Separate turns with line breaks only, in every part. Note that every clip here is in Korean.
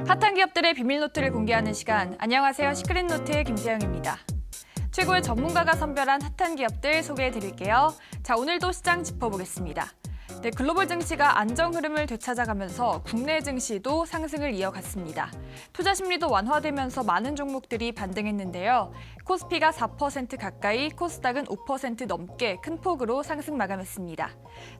핫한 기업들의 비밀 노트를 공개하는 시간. 안녕하세요. 시크릿 노트의 김세영입니다. 최고의 전문가가 선별한 핫한 기업들 소개해 드릴게요. 자, 오늘도 시장 짚어보겠습니다. 네, 글로벌 증시가 안정 흐름을 되찾아가면서 국내 증시도 상승을 이어갔습니다. 투자 심리도 완화되면서 많은 종목들이 반등했는데요. 코스피가 4% 가까이, 코스닥은 5% 넘게 큰 폭으로 상승 마감했습니다.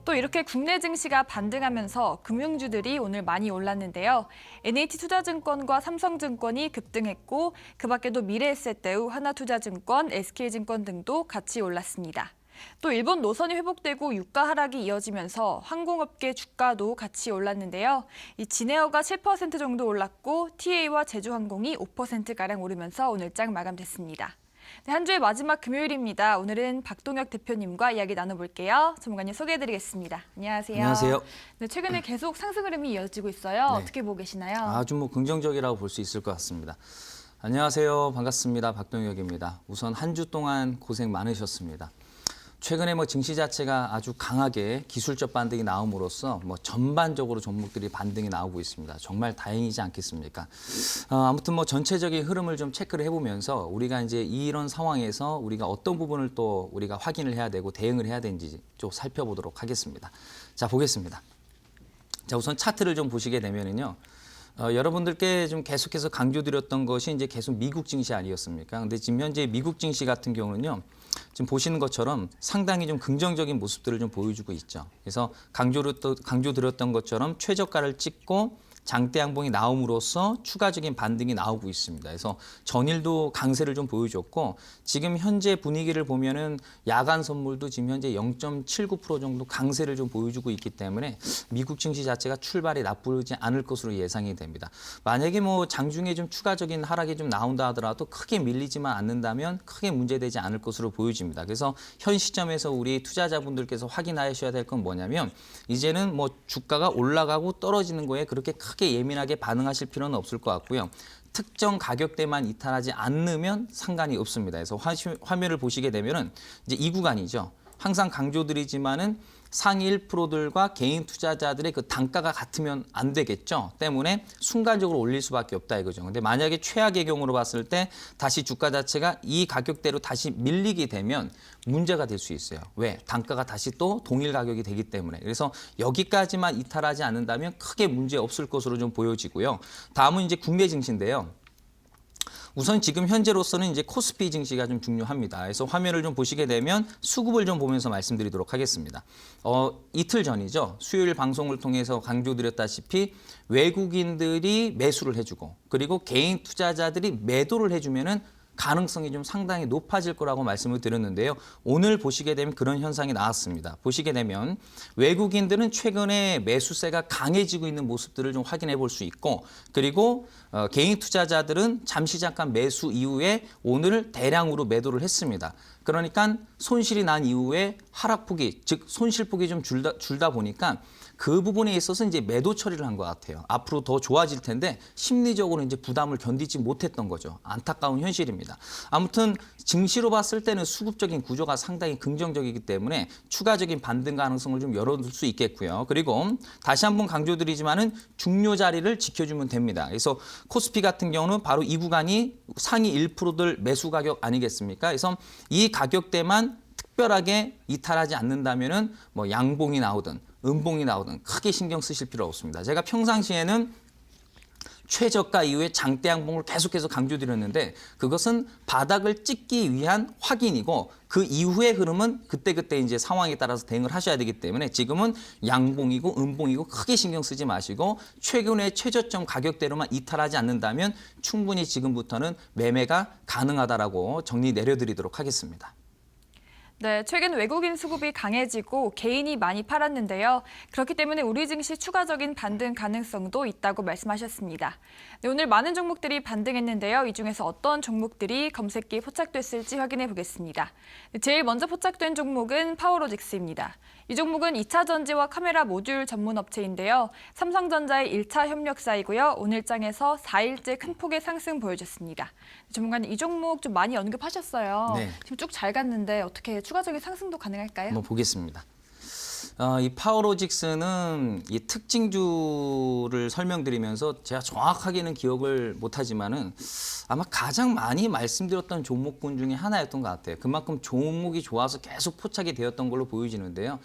또 이렇게 국내 증시가 반등하면서 금융주들이 오늘 많이 올랐는데요. NH투자증권과 삼성증권이 급등했고 그 밖에도 미래에셋대우, 하나투자증권, SK증권 등도 같이 올랐습니다. 또 일본 노선이 회복되고 유가 하락이 이어지면서 항공업계 주가도 같이 올랐는데요. 이 진에어가 7% 정도 올랐고 TA와 제주항공이 5%가량 오르면서 오늘 장 마감됐습니다. 네, 한 주의 마지막 금요일입니다. 오늘은 박동혁 대표님과 이야기 나눠볼게요. 전문가님 소개해드리겠습니다. 안녕하세요.
안녕하세요.
네, 최근에 계속 상승 흐름이 이어지고 있어요.
네.
어떻게 보고 계시나요?
아주 긍정적이라고 볼 수 있을 것 같습니다. 안녕하세요. 반갑습니다. 박동혁입니다. 우선 한 주 동안 고생 많으셨습니다. 최근에 증시 자체가 아주 강하게 기술적 반등이 나옴으로써 전반적으로 종목들이 반등이 나오고 있습니다. 정말 다행이지 않겠습니까? 아무튼 전체적인 흐름을 좀 체크를 해보면서 우리가 이제 이런 상황에서 우리가 어떤 부분을 또 우리가 확인을 해야 되고 대응을 해야 되는지 좀 살펴보도록 하겠습니다. 자, 보겠습니다. 자, 우선 차트를 좀 보시게 되면은요. 여러분들께 좀 계속해서 강조드렸던 것이 이제 계속 미국 증시 아니었습니까? 근데 지금 현재 미국 증시 같은 경우는요. 지금 보시는 것처럼 상당히 좀 긍정적인 모습들을 좀 보여주고 있죠. 그래서 강조드렸던 것처럼 최저가를 찍고 장대 양봉이 나옴으로써 추가적인 반등이 나오고 있습니다. 그래서 전일도 강세를 좀 보여줬고 지금 현재 분위기를 보면은 야간 선물도 지금 현재 0.79% 정도 강세를 좀 보여주고 있기 때문에 미국 증시 자체가 출발이 나쁘지 않을 것으로 예상이 됩니다. 만약에 장중에 좀 추가적인 하락이 좀 나온다 하더라도 크게 밀리지만 않는다면 크게 문제되지 않을 것으로 보여집니다. 그래서 현 시점에서 우리 투자자분들께서 확인하셔야 될 건 뭐냐면 이제는 주가가 올라가고 떨어지는 거에 그렇게 크게 예민하게 반응하실 필요는 없을 것 같고요. 특정 가격대만 이탈하지 않으면 상관이 없습니다. 그래서 화면을 보시게 되면은 이제 이 구간이죠. 항상 강조드리지만은 상위 1%들과 개인 투자자들의 그 단가가 같으면 안 되겠죠. 때문에 순간적으로 올릴 수밖에 없다 이거죠. 근데 만약에 최악의 경우로 봤을 때 다시 주가 자체가 이 가격대로 다시 밀리게 되면 문제가 될 수 있어요. 왜? 단가가 다시 또 동일 가격이 되기 때문에. 그래서 여기까지만 이탈하지 않는다면 크게 문제 없을 것으로 좀 보여지고요. 다음은 이제 국내 증시인데요. 우선 지금 현재로서는 이제 코스피 증시가 좀 중요합니다. 그래서 화면을 좀 보시게 되면 수급을 좀 보면서 말씀드리도록 하겠습니다. 이틀 전이죠. 수요일 방송을 통해서 강조드렸다시피 외국인들이 매수를 해주고 그리고 개인 투자자들이 매도를 해주면은 가능성이 좀 상당히 높아질 거라고 말씀을 드렸는데요. 오늘 보시게 되면 그런 현상이 나왔습니다. 보시게 되면 외국인들은 최근에 매수세가 강해지고 있는 모습들을 좀 확인해 볼 수 있고 그리고 개인 투자자들은 잠깐 매수 이후에 오늘 대량으로 매도를 했습니다. 그러니까 손실이 난 이후에 하락폭이 즉 손실폭이 좀 줄다 보니까 그 부분에 있어서 이제 매도 처리를 한 것 같아요. 앞으로 더 좋아질 텐데 심리적으로 이제 부담을 견디지 못했던 거죠. 안타까운 현실입니다. 아무튼 증시로 봤을 때는 수급적인 구조가 상당히 긍정적이기 때문에 추가적인 반등 가능성을 좀 열어둘 수 있겠고요. 그리고 다시 한번 강조드리지만은 중요 자리를 지켜주면 됩니다. 그래서 코스피 같은 경우는 바로 이 구간이 상위 1%들 매수 가격 아니겠습니까? 그래서 이 가격대만 특별하게 이탈하지 않는다면은 양봉이 나오든 음봉이 나오든 크게 신경 쓰실 필요 없습니다. 제가 평상시에는 최저가 이후에 장대 양봉을 계속해서 강조드렸는데 그것은 바닥을 찍기 위한 확인이고 그 이후의 흐름은 그때그때 이제 상황에 따라서 대응을 하셔야 되기 때문에 지금은 양봉이고 음봉이고 크게 신경 쓰지 마시고 최근의 최저점 가격대로만 이탈하지 않는다면 충분히 지금부터는 매매가 가능하다라고 정리 내려드리도록 하겠습니다.
네, 최근 외국인 수급이 강해지고 개인이 많이 팔았는데요. 그렇기 때문에 우리 증시 추가적인 반등 가능성도 있다고 말씀하셨습니다. 네, 오늘 많은 종목들이 반등했는데요. 이 중에서 어떤 종목들이 검색기에 포착됐을지 확인해 보겠습니다. 네, 제일 먼저 포착된 종목은 파워로직스입니다. 이 종목은 2차 전지와 카메라 모듈 전문 업체인데요. 삼성전자의 1차 협력사이고요. 오늘 장에서 4일째 큰 폭의 상승 보여줬습니다. 전문가님, 이 종목 좀 많이 언급하셨어요.
네.
지금 쭉 잘 갔는데 어떻게 추가적인 상승도 가능할까요?
한번 보겠습니다. 이 파워로직스는 이 특징주를 설명드리면서 제가 정확하게는 기억을 못하지만은 아마 가장 많이 말씀드렸던 종목군 중에 하나였던 것 같아요. 그만큼 종목이 좋아서 계속 포착이 되었던 걸로 보여지는데요.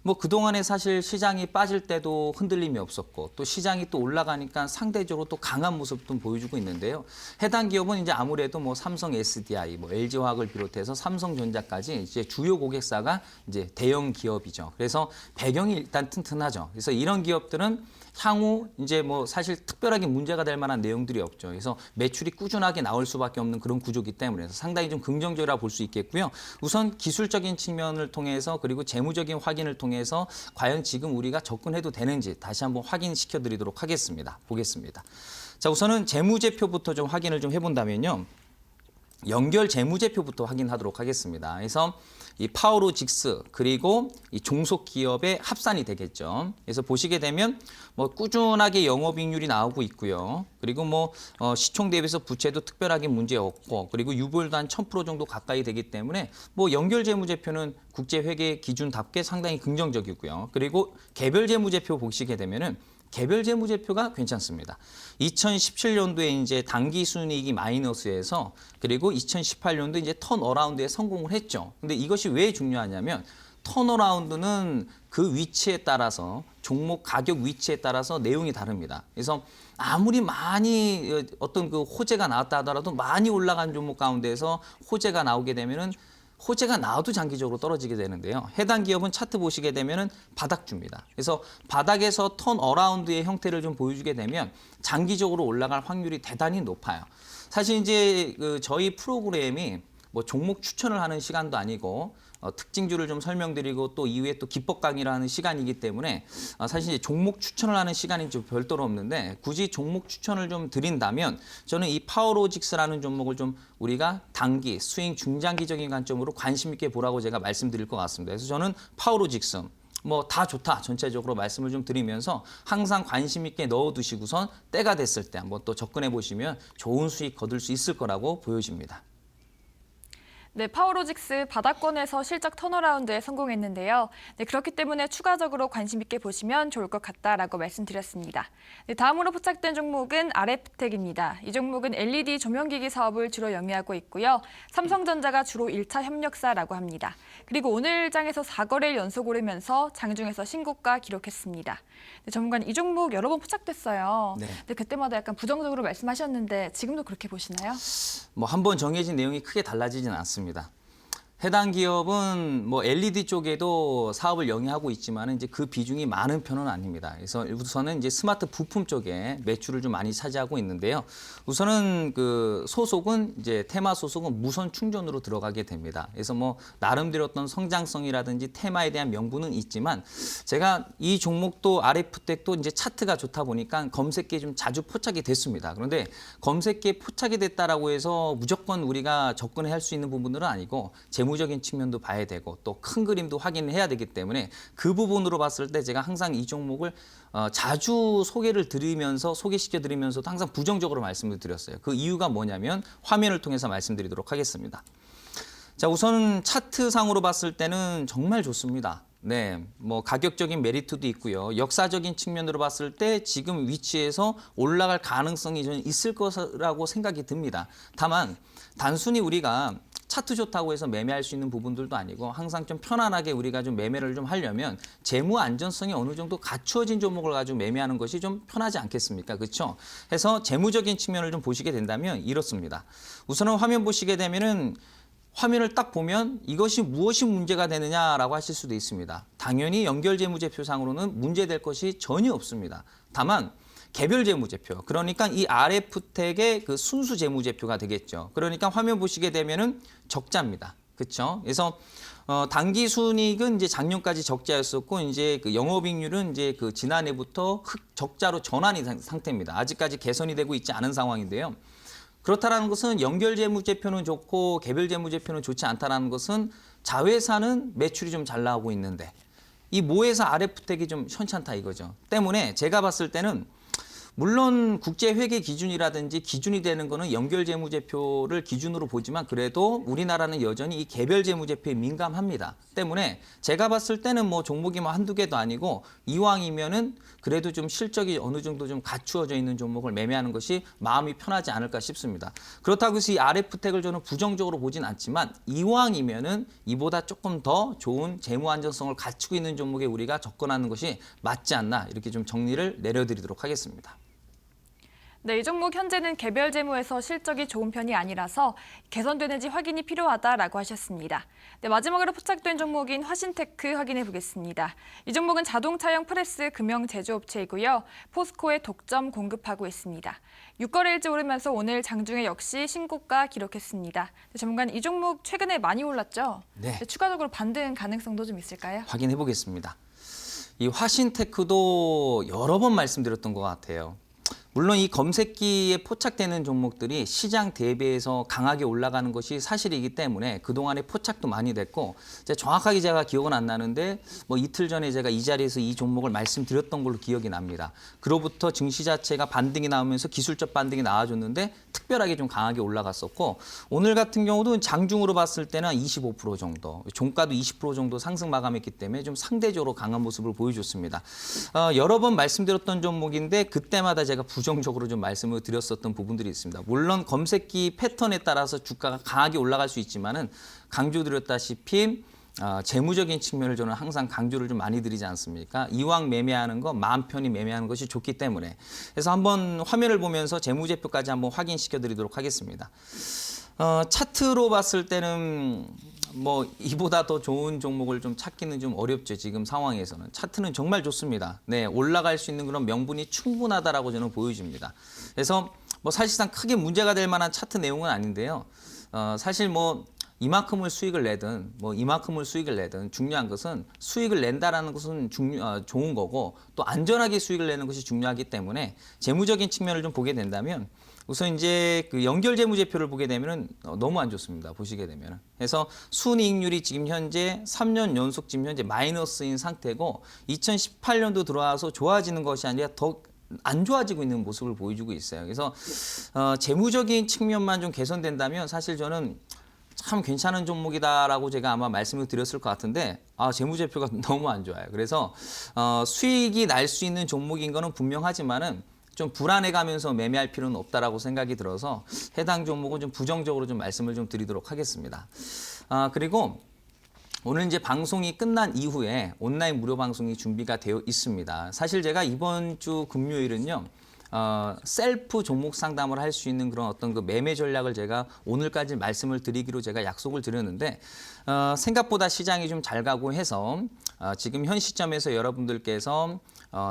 뭐 그동안에 사실 시장이 빠질 때도 흔들림이 없었고 또 시장이 또 올라가니까 상대적으로 또 강한 모습도 보여주고 있는데요. 해당 기업은 이제 아무래도 뭐 삼성 SDI, 뭐 LG화학을 비롯해서 삼성전자까지 이제 주요 고객사가 이제 대형 기업이죠. 그래서 배경이 일단 튼튼하죠. 그래서 이런 기업들은 향후 이제 뭐 사실 특별하게 문제가 될 만한 내용들이 없죠. 그래서 매출이 꾸준하게 나올 수밖에 없는 그런 구조이기 때문에 상당히 좀 긍정적이라 볼 수 있겠고요. 우선 기술적인 측면을 통해서 그리고 재무적인 확인을 통해서 과연 지금 우리가 접근해도 되는지 다시 한번 확인시켜 드리도록 하겠습니다. 보겠습니다. 자, 우선은 재무제표부터 좀 확인을 좀 해본다면요. 연결 재무제표부터 확인하도록 하겠습니다. 그래서 이 파워로직스 그리고 이 종속 기업의 합산이 되겠죠. 그래서 보시게 되면 뭐 꾸준하게 영업이익률이 나오고 있고요. 그리고 뭐 시총 대비해서 부채도 특별하게 문제 없고 그리고 유보율도 한 1000% 정도 가까이 되기 때문에 뭐 연결 재무제표는 국제회계 기준답게 상당히 긍정적이고요. 그리고 개별 재무제표 보시게 되면은 개별 재무제표가 괜찮습니다. 2017년도에 이제 당기 순이익이 마이너스에서 그리고 2018년도 이제 턴어라운드에 성공을 했죠. 근데 이것이 왜 중요하냐면 턴어라운드는 그 위치에 따라서 종목 가격 위치에 따라서 내용이 다릅니다. 그래서 아무리 많이 어떤 그 호재가 나왔다 하더라도 많이 올라간 종목 가운데서 호재가 나오게 되면은 호재가 나와도 장기적으로 떨어지게 되는데요. 해당 기업은 차트 보시게 되면은 바닥주입니다. 그래서 바닥에서 턴어라운드의 형태를 좀 보여주게 되면 장기적으로 올라갈 확률이 대단히 높아요. 사실 이제 저희 프로그램이 뭐 종목 추천을 하는 시간도 아니고 특징주를 좀 설명드리고 또 이후에 또 기법 강의를 하는 시간이기 때문에 사실 이제 종목 추천을 하는 시간이 좀 별도로 없는데 굳이 종목 추천을 좀 드린다면 저는 이 파워로직스라는 종목을 좀 우리가 단기, 스윙, 중장기적인 관점으로 관심 있게 보라고 제가 말씀드릴 것 같습니다. 그래서 저는 파워로직스 뭐 다 좋다 전체적으로 말씀을 좀 드리면서 항상 관심 있게 넣어두시고선 때가 됐을 때 한번 또 접근해 보시면 좋은 수익 거둘 수 있을 거라고 보여집니다.
네, 파워로직스 바닥권에서 실적 턴어라운드에 성공했는데요. 네, 그렇기 때문에 추가적으로 관심 있게 보시면 좋을 것 같다라고 말씀드렸습니다. 네, 다음으로 포착된 종목은 RF텍입니다. 이 종목은 LED 조명기기 사업을 주로 영위하고 있고요. 삼성전자가 주로 1차 협력사라고 합니다. 그리고 오늘 장에서 4거래일 연속 오르면서 장중에서 신고가 기록했습니다. 네, 전문가님, 이 종목 여러 번 포착됐어요.
네.
네, 그때마다 약간 부정적으로 말씀하셨는데 지금도 그렇게 보시나요?
뭐 한 번 정해진 내용이 크게 달라지진 않습니다. 해당 기업은 뭐 LED 쪽에도 사업을 영위하고 있지만 이제 그 비중이 많은 편은 아닙니다. 그래서 우선은 이제 스마트 부품 쪽에 매출을 좀 많이 차지하고 있는데요. 우선은 그 소속은 이제 테마 소속은 무선 충전으로 들어가게 됩니다. 그래서 뭐 나름대로 어떤 성장성이라든지 테마에 대한 명분은 있지만 제가 이 종목도 RF텍도 이제 차트가 좋다 보니까 검색기에 좀 자주 포착이 됐습니다. 그런데 검색기에 포착이 됐다라고 해서 무조건 우리가 접근할 수 있는 부분들은 아니고 재무적인 측면도 봐야 되고 또 큰 그림도 확인해야 되기 때문에 그 부분으로 봤을 때 제가 항상 이 종목을 자주 소개를 드리면서 소개시켜 드리면서도 항상 부정적으로 말씀을 드렸어요. 그 이유가 뭐냐면 화면을 통해서 말씀드리도록 하겠습니다. 자, 우선 차트상으로 봤을 때는 정말 좋습니다. 네, 뭐 가격적인 메리트도 있고요. 역사적인 측면으로 봤을 때 지금 위치에서 올라갈 가능성이 저는 있을 거라고 생각이 듭니다. 다만 단순히 우리가 차트 좋다고 해서 매매할 수 있는 부분들도 아니고 항상 좀 편안하게 우리가 좀 매매를 좀 하려면 재무 안전성이 어느 정도 갖추어진 종목을 가지고 매매하는 것이 좀 편하지 않겠습니까? 그렇죠? 해서 재무적인 측면을 좀 보시게 된다면 이렇습니다. 우선은 화면 보시게 되면은 화면을 딱 보면 이것이 무엇이 문제가 되느냐라고 하실 수도 있습니다. 당연히 연결재무제표상으로는 문제될 것이 전혀 없습니다. 다만 개별 재무제표, 그러니까 이 RF텍의 그 순수 재무제표가 되겠죠. 그러니까 화면 보시게 되면은 적자입니다. 그렇죠? 그래서 당기 순이익은 이제 작년까지 적자였었고 이제 그 영업이익률은 이제 그 지난해부터 적자로 전환이 상태입니다. 아직까지 개선이 되고 있지 않은 상황인데요. 그렇다라는 것은 연결 재무제표는 좋고 개별 재무제표는 좋지 않다라는 것은 자회사는 매출이 좀 잘 나오고 있는데 이 모회사 RF텍이 좀 현찮다 이거죠. 때문에 제가 봤을 때는 물론 국제회계 기준이라든지 기준이 되는 거는 연결재무제표를 기준으로 보지만 그래도 우리나라는 여전히 이 개별재무제표에 민감합니다. 때문에 제가 봤을 때는 뭐 종목이 뭐 한두 개도 아니고 이왕이면은 그래도 좀 실적이 어느 정도 좀 갖추어져 있는 종목을 매매하는 것이 마음이 편하지 않을까 싶습니다. 그렇다고 해서 이 RF텍을 저는 부정적으로 보진 않지만 이왕이면은 이보다 조금 더 좋은 재무 안정성을 갖추고 있는 종목에 우리가 접근하는 것이 맞지 않나 이렇게 좀 정리를 내려드리도록 하겠습니다.
네, 이 종목 현재는 개별 재무에서 실적이 좋은 편이 아니라서 개선되는지 확인이 필요하다라고 하셨습니다. 네, 마지막으로 포착된 종목인 화신테크 확인해 보겠습니다. 이 종목은 자동차용 프레스 금형 제조업체이고요. 포스코에 독점 공급하고 있습니다. 6거래일째 오르면서 오늘 장중에 역시 신고가 기록했습니다. 네, 전문가님, 이 종목 최근에 많이 올랐죠?
네.
추가적으로 반등 가능성도 좀 있을까요?
확인해 보겠습니다. 이 화신테크도 여러 번 말씀드렸던 것 같아요. 물론 이 검색기에 포착되는 종목들이 시장 대비해서 강하게 올라가는 것이 사실이기 때문에 그동안에 포착도 많이 됐고 정확하게 제가 기억은 안 나는데 뭐 이틀 전에 제가 이 자리에서 이 종목을 말씀드렸던 걸로 기억이 납니다. 그로부터 증시 자체가 반등이 나오면서 기술적 반등이 나와줬는데 특별하게 좀 강하게 올라갔었고 오늘 같은 경우도 장중으로 봤을 때는 25% 정도, 종가도 20% 정도 상승 마감했기 때문에 좀 상대적으로 강한 모습을 보여줬습니다. 여러 번 말씀드렸던 종목인데 그때마다 제가 부정적으로 좀 말씀을 드렸었던 부분들이 있습니다. 물론 검색기 패턴에 따라서 주가가 강하게 올라갈 수 있지만은 강조드렸다시피 재무적인 측면을 저는 항상 강조를 좀 많이 드리지 않습니까? 이왕 매매하는 거 마음 편히 매매하는 것이 좋기 때문에 그래서 한번 화면을 보면서 재무제표까지 한번 확인시켜 드리도록 하겠습니다. 차트로 봤을 때는 뭐 이보다 더 좋은 종목을 좀 찾기는 좀 어렵죠. 지금 상황에서는 차트는 정말 좋습니다. 네, 올라갈 수 있는 그런 명분이 충분하다라고 저는 보여집니다. 그래서 뭐 사실상 크게 문제가 될 만한 차트 내용은 아닌데요. 사실 뭐 이만큼을 수익을 내든 뭐 이만큼을 수익을 내든 중요한 것은 수익을 낸다라는 것은 좋은 거고 또 안전하게 수익을 내는 것이 중요하기 때문에 재무적인 측면을 좀 보게 된다면 우선 이제 그 연결 재무제표를 보게 되면은 너무 안 좋습니다. 보시게 되면은. 그래서 순이익률이 지금 현재 3년 연속 지금 현재 마이너스인 상태고 2018년도 들어와서 좋아지는 것이 아니라 더 안 좋아지고 있는 모습을 보여주고 있어요. 그래서 재무적인 측면만 좀 개선된다면 사실 저는 참 괜찮은 종목이다라고 제가 아마 말씀을 드렸을 것 같은데 재무제표가 너무 안 좋아요. 그래서 수익이 날 수 있는 종목인 거는 분명하지만은 좀 불안해가면서 매매할 필요는 없다라고 생각이 들어서 해당 종목은 좀 부정적으로 좀 말씀을 좀 드리도록 하겠습니다. 그리고 오늘 이제 방송이 끝난 이후에 온라인 무료 방송이 준비가 되어 있습니다. 사실 제가 이번 주 금요일은요. 셀프 종목 상담을 할 수 있는 그런 어떤 그 매매 전략을 제가 오늘까지 말씀을 드리기로 제가 약속을 드렸는데 생각보다 시장이 좀 잘 가고 해서 지금 현 시점에서 여러분들께서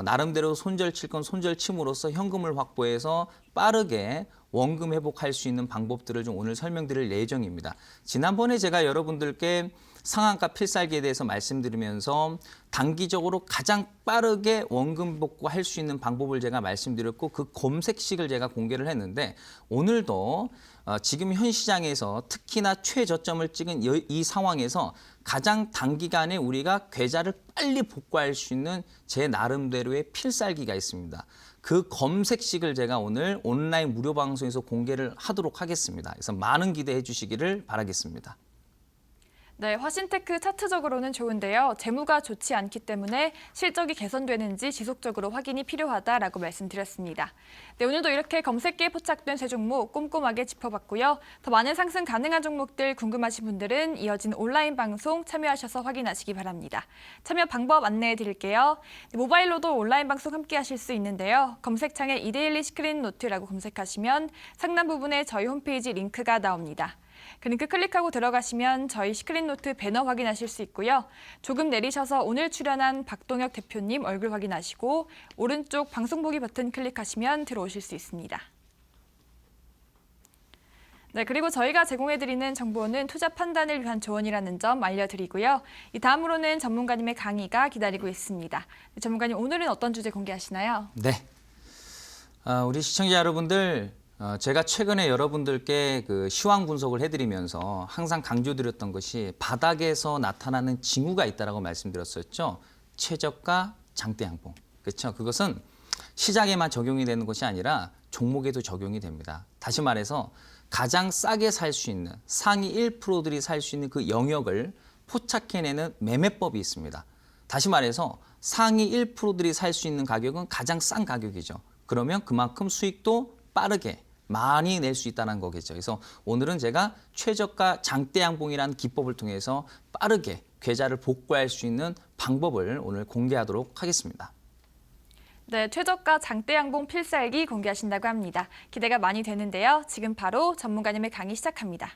나름대로 손절 칠 건 손절 침으로써 현금을 확보해서 빠르게 원금 회복할 수 있는 방법들을 좀 오늘 설명드릴 예정입니다. 지난번에 제가 여러분들께 상한가 필살기에 대해서 말씀드리면서 단기적으로 가장 빠르게 원금 복구할 수 있는 방법을 제가 말씀드렸고 그 검색식을 제가 공개를 했는데 오늘도 지금 현 시장에서 특히나 최저점을 찍은 이 상황에서 가장 단기간에 우리가 계좌를 빨리 복구할 수 있는 제 나름대로의 필살기가 있습니다. 그 검색식을 제가 오늘 온라인 무료 방송에서 공개를 하도록 하겠습니다. 그래서 많은 기대해 주시기를 바라겠습니다.
네, 화신테크 차트적으로는 좋은데요. 재무가 좋지 않기 때문에 실적이 개선되는지 지속적으로 확인이 필요하다라고 말씀드렸습니다. 네, 오늘도 이렇게 검색기에 포착된 세 종목 꼼꼼하게 짚어봤고요. 더 많은 상승 가능한 종목들 궁금하신 분들은 이어진 온라인 방송 참여하셔서 확인하시기 바랍니다. 참여 방법 안내해 드릴게요. 네, 모바일로도 온라인 방송 함께 하실 수 있는데요. 검색창에 이데일리 시크릿 노트라고 검색하시면 상단 부분에 저희 홈페이지 링크가 나옵니다. 그 링크 클릭하고 들어가시면 저희 시크릿노트 배너 확인하실 수 있고요. 조금 내리셔서 오늘 출연한 박동혁 대표님 얼굴 확인하시고 오른쪽 방송 보기 버튼 클릭하시면 들어오실 수 있습니다. 네, 그리고 저희가 제공해드리는 정보는 투자 판단을 위한 조언이라는 점 알려드리고요. 이 다음으로는 전문가님의 강의가 기다리고 있습니다. 네, 전문가님, 오늘은 어떤 주제 공개하시나요?
네, 우리 시청자 여러분들 제가 최근에 여러분들께 그 시황 분석을 해드리면서 항상 강조드렸던 것이 바닥에서 나타나는 징후가 있다라고 말씀드렸었죠. 최저가 장대 양봉. 그렇죠. 그것은 시장에만 적용이 되는 것이 아니라 종목에도 적용이 됩니다. 다시 말해서 가장 싸게 살 수 있는 상위 1%들이 살 수 있는 그 영역을 포착해내는 매매법이 있습니다. 다시 말해서 상위 1%들이 살 수 있는 가격은 가장 싼 가격이죠. 그러면 그만큼 수익도 빠르게 많이 낼 수 있다는 거겠죠. 그래서 오늘은 제가 최저가 장대 양봉이라는 기법을 통해서 빠르게 계좌를 복구할 수 있는 방법을 오늘 공개하도록 하겠습니다.
네, 최저가 장대 양봉 필살기 공개하신다고 합니다. 기대가 많이 되는데요. 지금 바로 전문가님의 강의 시작합니다.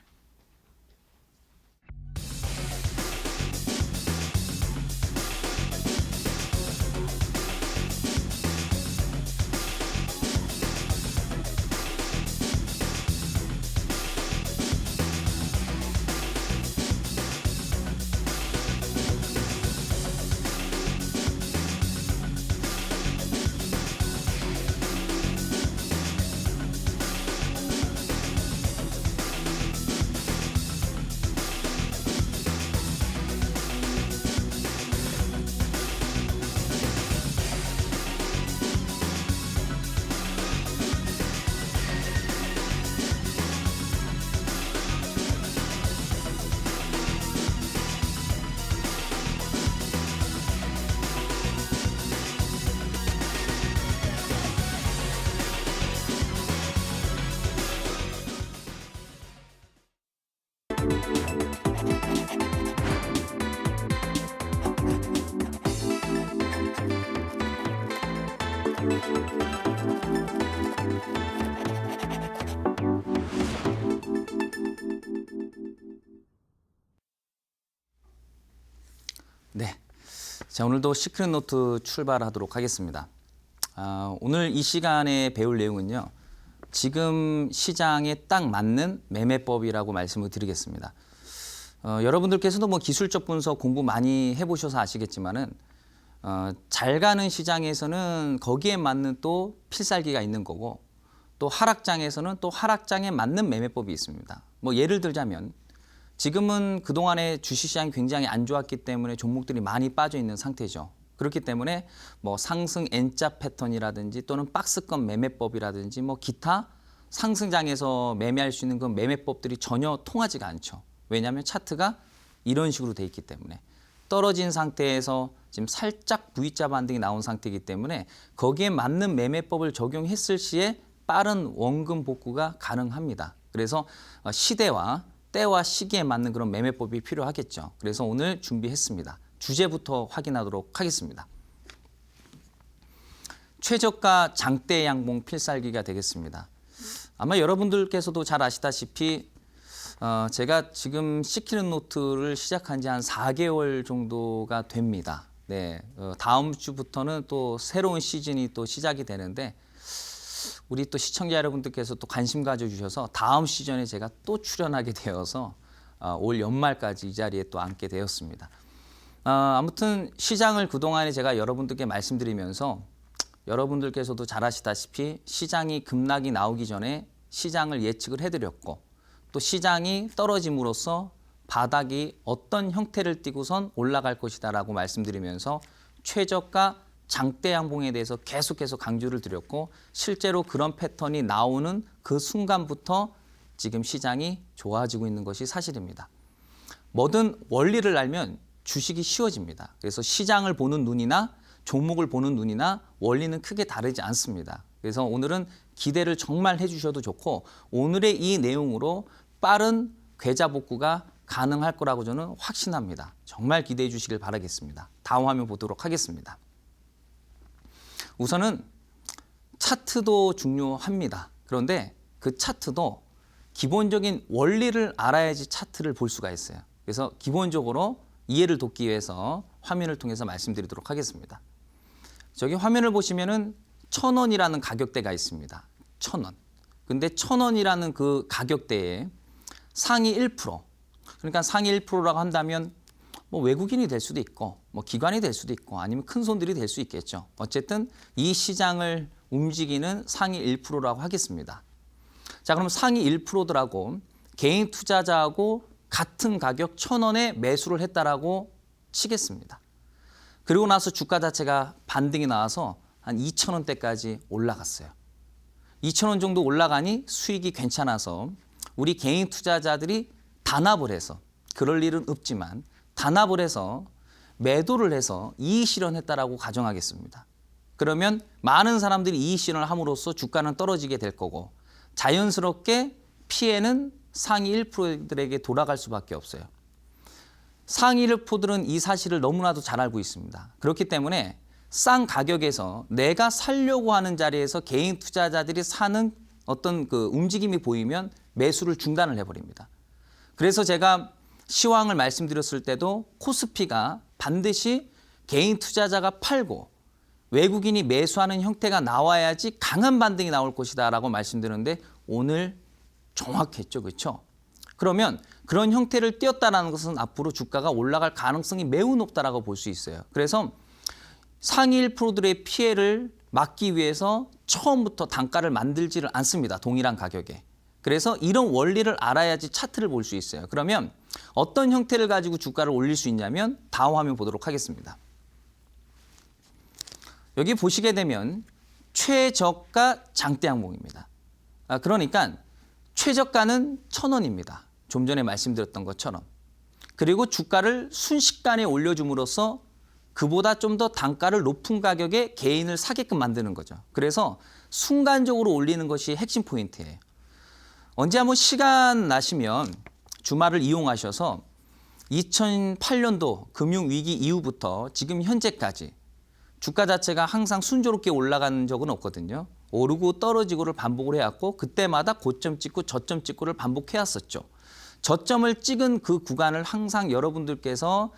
네, 자 오늘도 시크릿 노트 출발하도록 하겠습니다. 오늘 이 시간에 배울 내용은요. 지금 시장에 딱 맞는 매매법이라고 말씀을 드리겠습니다. 여러분들께서도 뭐 기술적 분석 공부 많이 해보셔서 아시겠지만은 잘 가는 시장에서는 거기에 맞는 또 필살기가 있는 거고 또 하락장에서는 또 하락장에 맞는 매매법이 있습니다. 뭐 예를 들자면 지금은 그동안에 주식시장이 굉장히 안 좋았기 때문에 종목들이 많이 빠져 있는 상태죠. 그렇기 때문에 뭐 상승 N자 패턴이라든지 또는 박스권 매매법이라든지 뭐 기타 상승장에서 매매할 수 있는 그 매매법들이 전혀 통하지가 않죠. 왜냐하면 차트가 이런 식으로 돼 있기 때문에 떨어진 상태에서 지금 살짝 V자 반등이 나온 상태이기 때문에 거기에 맞는 매매법을 적용했을 시에 빠른 원금 복구가 가능합니다. 그래서 시대와 때와 시기에 맞는 그런 매매법이 필요하겠죠. 그래서 오늘 준비했습니다. 주제부터 확인하도록 하겠습니다. 최저가 장대 양봉 필살기가 되겠습니다. 아마 여러분들께서도 잘 아시다시피 제가 지금 시크릿 노트를 시작한 지 한 4개월 정도가 됩니다. 네, 다음 주부터는 또 새로운 시즌이 또 시작이 되는데 우리 또 시청자 여러분들께서 또 관심 가져주셔서 다음 시즌에 제가 또 출연하게 되어서 올 연말까지 이 자리에 또 앉게 되었습니다. 아무튼 시장을 그동안에 제가 여러분들께 말씀드리면서 여러분들께서도 잘 아시다시피 시장이 급락이 나오기 전에 시장을 예측을 해드렸고 또 시장이 떨어짐으로써 바닥이 어떤 형태를 띠고선 올라갈 것이다라고 말씀드리면서 최저가 장대 양봉에 대해서 계속해서 강조를 드렸고 실제로 그런 패턴이 나오는 그 순간부터 지금 시장이 좋아지고 있는 것이 사실입니다. 뭐든 원리를 알면 주식이 쉬워집니다. 그래서 시장을 보는 눈이나 종목을 보는 눈이나 원리는 크게 다르지 않습니다. 그래서 오늘은 기대를 정말 해주셔도 좋고 오늘의 이 내용으로 빠른 계좌 복구가 가능할 거라고 저는 확신합니다. 정말 기대해 주시길 바라겠습니다. 다음 화면 보도록 하겠습니다. 우선은 차트도 중요합니다. 그런데 그 차트도 기본적인 원리를 알아야지 차트를 볼 수가 있어요. 그래서 기본적으로 이해를 돕기 위해서 화면을 통해서 말씀드리도록 하겠습니다. 저기 화면을 보시면은 1,000원이라는 가격대가 있습니다. 1,000원. 근데 1,000원이라는 그 가격대에 상위 1%. 그러니까 상위 1%라고 한다면 뭐 외국인이 될 수도 있고 뭐 기관이 될 수도 있고 아니면 큰 손들이 될 수 있겠죠. 어쨌든 이 시장을 움직이는 상위 1%라고 하겠습니다. 자, 그럼 상위 1%더라고 개인 투자자하고 같은 가격 1,000원에 매수를 했다라고 치겠습니다. 그리고 나서 주가 자체가 반등이 나와서 한 2,000원대까지 올라갔어요. 2,000원 정도 올라가니 수익이 괜찮아서 우리 개인 투자자들이 단합을 해서, 그럴 일은 없지만 단합을 해서 매도를 해서 이익 실현했다라고 가정하겠습니다. 그러면 많은 사람들이 이익 실현을 함으로써 주가는 떨어지게 될 거고 자연스럽게 피해는 상위 1%들에게 돌아갈 수밖에 없어요. 상위 1%들은 이 사실을 너무나도 잘 알고 있습니다. 그렇기 때문에 싼 가격에서 내가 살려고 하는 자리에서 개인 투자자들이 사는 어떤 그 움직임이 보이면 매수를 중단을 해버립니다. 그래서 제가 시황을 말씀드렸을 때도 코스피가 반드시 개인 투자자가 팔고 외국인이 매수하는 형태가 나와야지 강한 반등이 나올 것이다 라고 말씀드렸는데 오늘 정확했죠. 그렇죠? 그러면 그런 형태를 띄었다는 것은 앞으로 주가가 올라갈 가능성이 매우 높다라고 볼 수 있어요. 그래서 상위 1%들의 피해를 막기 위해서 처음부터 단가를 만들지를 않습니다. 동일한 가격에. 그래서 이런 원리를 알아야지 차트를 볼 수 있어요. 그러면 어떤 형태를 가지고 주가를 올릴 수 있냐면 다음 화면 보도록 하겠습니다. 여기 보시게 되면 최저가 장대 항목입니다. 그러니까 최저가는 1,000원입니다. 좀 전에 말씀드렸던 것처럼. 그리고 주가를 순식간에 올려줌으로써 그보다 좀 더 단가를 높은 가격에 개인을 사게끔 만드는 거죠. 그래서 순간적으로 올리는 것이 핵심 포인트예요. 언제 한번 시간 나시면 주말을 이용하셔서 2008년도 금융위기 이후부터 지금 현재까지 주가 자체가 항상 순조롭게 올라간 적은 없거든요. 오르고 떨어지고를 반복을 해왔고 그때마다 고점 찍고 저점 찍고를 반복해왔었죠. 저점을 찍은 그 구간을 항상 여러분들께서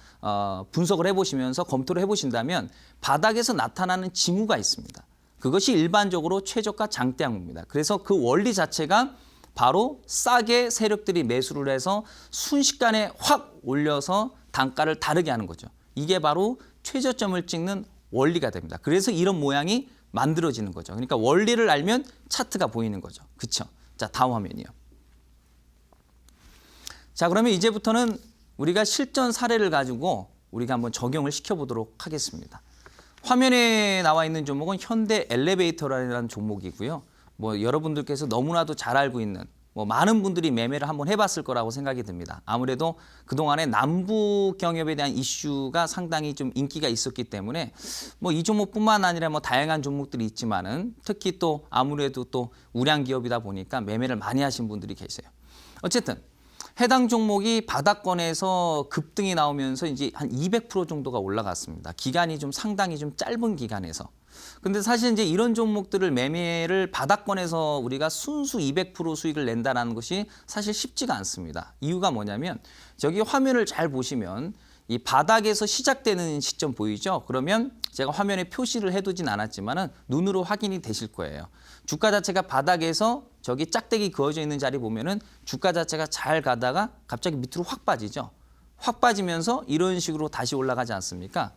분석을 해보시면서 검토를 해보신다면 바닥에서 나타나는 징후가 있습니다. 그것이 일반적으로 최저가 장대 항목입니다. 그래서 그 원리 자체가 바로 싸게 세력들이 매수를 해서 순식간에 확 올려서 단가를 다르게 하는 거죠. 이게 바로 최저점을 찍는 원리가 됩니다. 그래서 이런 모양이 만들어지는 거죠. 그러니까 원리를 알면 차트가 보이는 거죠. 그렇죠? 자, 다음 화면이요. 자, 그러면 이제부터는 우리가 실전 사례를 가지고 우리가 한번 적용을 시켜보도록 하겠습니다. 화면에 나와 있는 종목은 현대 엘리베이터라는 종목이고요. 뭐 여러분들께서 너무나도 잘 알고 있는 많은 분들이 매매를 한번 해봤을 거라고 생각이 듭니다. 아무래도 그동안에 남북 경협에 대한 이슈가 상당히 좀 인기가 있었기 때문에 이 종목뿐만 아니라 다양한 종목들이 있지만은 특히 또 아무래도 또 우량 기업이다 보니까 매매를 많이 하신 분들이 계세요. 어쨌든 해당 종목이 바닥권에서 급등이 나오면서 이제 한 200% 정도가 올라갔습니다. 기간이 좀 상당히 좀 짧은 기간에서. 근데 사실 이제 이런 종목들을 매매를 바닥권에서 우리가 순수 200% 수익을 낸다는 것이 사실 쉽지가 않습니다. 이유가 뭐냐면 저기 화면을 잘 보시면 이 바닥에서 시작되는 시점 보이죠? 그러면 제가 화면에 표시를 해두진 않았지만은 눈으로 확인이 되실 거예요. 주가 자체가 바닥에서 저기 짝대기 그어져 있는 자리 보면은 주가 자체가 잘 가다가 갑자기 밑으로 확 빠지죠. 확 빠지면서 이런 식으로 다시 올라가지 않습니까?